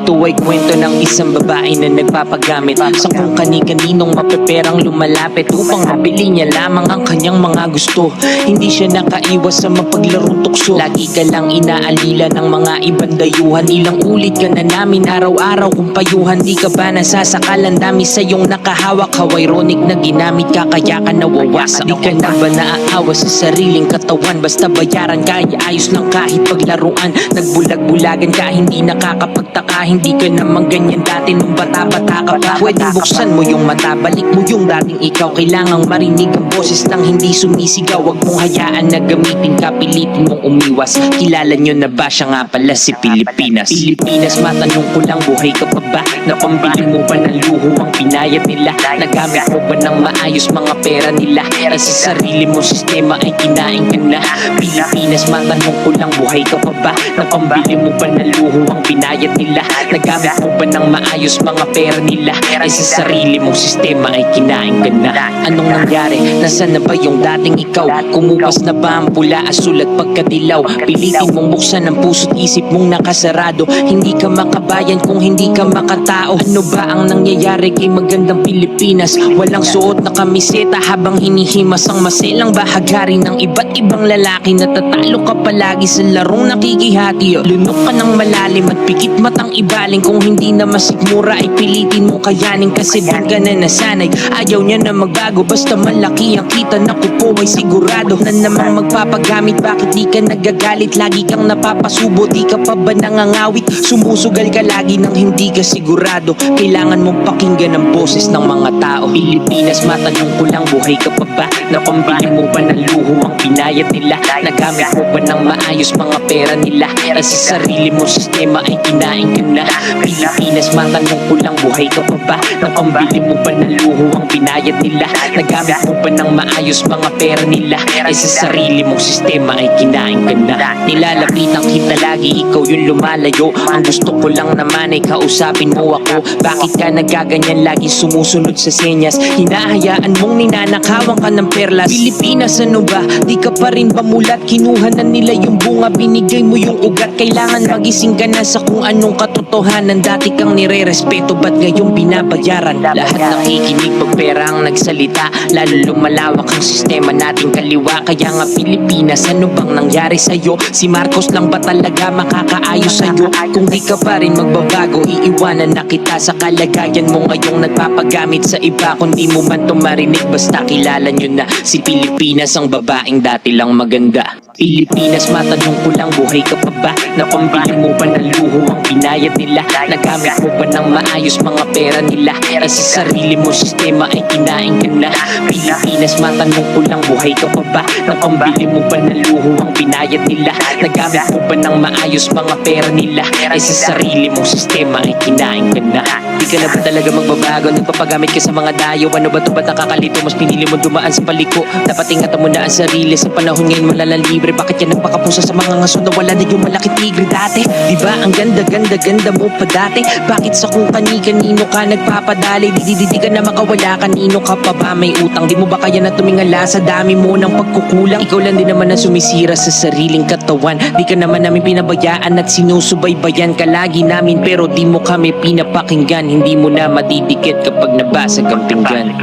Ito ay kwento ng isang babae na nagpapagamit sa kung kani-kaninong mapeperang lumalapit upang mabili niya lamang ang kanyang mga gusto. Hindi siya nakaiwas sa mapaglarong tukso. Lagi ka lang inaalila ng mga ibang dayuhan. Ilang ulit ka na namin araw-araw kung payuhan. Di ka ba nasasakalan, dami sa iyong nakahawak. How ironic na ginamit ka kaya ka nawawasak. Di ka na ba naaawa sa sariling katawan? Basta bayaran kaya ayos lang kahit paglaruan. Nagbulag-bulagan ka, hindi nakakapagtaka. Hindi ka naman ganyan dati nung bata-bata ka pa. Pwedeng buksan mo yung mata, balik mo yung dating ikaw. Kailangang marinig ang boses nang hindi sumisigaw. Huwag mong hayaan na gamitin ka, pilitin mong umiwas. Kilala nyo na ba siya nga pala si Pilipinas? Pilipinas, matanong ko lang, buhay ka pa ba? Napambili mo ba ng luho ang pinayad nila? Nagamit mo ba ng maayos mga pera nila? Ay sa sarili mo sistema ay kinain ka na. Pilipinas, matanong ko lang, buhay ka pa ba? Napambili mo ba ng luho ang pinayad nila? Nagamit mo ba ng maayos mga pera nila? Ay sa sarili mong sistema ay kinain ka na. Anong nangyari? Nasaan na ba yung dating ikaw? Kumupas na ba ang pula, asul at pagkadilaw? Pilitin mong buksan ang puso't isip mong nakasarado. Hindi ka makabayan kung hindi ka makatao. Ano ba ang nangyayari kay magandang Pilipinas? Walang suot na kamiseta habang hinihimas ang maselang bahagari ng iba't ibang lalaki. Natatalo ka palagi sa larong nakikihati. Lunok ka ng malalim at pikit matang ibaling. Kung hindi na masigmura ay pilitin mo kayanin, kasi doon ka na nasanay. Ayaw niya na magbago basta malaki ang kita. Naku po ay sigurado na namang magpapagamit. Bakit di ka nagagalit? Lagi kang napapasubo, di ka pa ba nangangawit? Sumusugal ka lagi nang hindi ka sigurado. Kailangan mong pakinggan ang boses ng mga tao. Pilipinas, matanong ko lang, buhay ka pa ba? Napambili mo ba ng luho ang pinayad nila? Nagamit mo ba ng maayos mga pera nila? Ay sa sarili mo sistema ay kinain ka na. Pilipinas, matanong ko lang, buhay ka pa ba? Napambili mo ba ng luho ang pinayad nila? Nagamit mo ba ng maayos mga pera nila? Ay sa sarili mong sistema ay kinain ka na. Nilalapitan kita lagi, ikaw yung lumalayo. Ang gusto ko lang naman ay kausapin mo ako. Bakit ka nagaganyan, lagi sumusunod sa senyas? Hinahayaan mong ninanakawan ka ng perlas. Pilipinas, ano ba? Di ka pa rin bamulat? Kinuha na nila yung bunga, binigay mo yung ugat. Kailangan magising ka na sa kung anong katotohanan. Dati kang nire-respeto, ba't ngayong binabayaran? Lahat nakikinig pag pera ang nagsalita. Lalo lumalawak ang sistema nating kaliwa. Kaya nga Pilipinas, ano bang nangyari sa'yo? Si Marcos lang ba talaga makakaayos sa'yo? Kung di ka pa rin magbabago, iiwanan na kita sa kalagayan mo ngayong nagpapagamit sa iba. Kung di mo man to marinig, basta kilala nyo na si Pilipinas, ang babaeng dati lang maganda. Pilipinas, matanong ko lang, buhay ka pa ba? Napambili mo ba ng luho ang pinayad nila? Nagamit mo ba ng maayos mga pera nila? Ay sa sarili mo sistema ay kinain ka na. Pilipinas, matanong ko lang, buhay ka pa ba? Napambili mo ba ng luho ang pinayad nila? Nagamit mo ba ng maayos mga pera nila? Ay sa sarili mong sistema ay kinain ka na. Di ka na ba talaga magbabago? Nagpapagamit ka sa mga dayo. Ano ba ito, ba't nakakalito? Mas pinili mo dumaan sa paliko. Dapat ingatan mo na ang sarili. Sa panahon ngayon malalalibre. Bakit yan nagpakapusa sa mga ngaso na wala na yung malaki tigre dati? Diba ang ganda mo pa dati? Bakit sa kung kani-kanino ka nagpapadali? Di ka na makawala, kanino ka pa ba may utang? Di mo ba kaya na tumingala sa dami mo ng pagkukulang? Ikaw lang din naman na sumisira sa sariling katawan. Di ka naman namin pinabayaan at sinusubaybayan ka lagi namin. Pero di mo kami pinapakinggan. Hindi mo na madidikit kapag nabasag ang pinggan.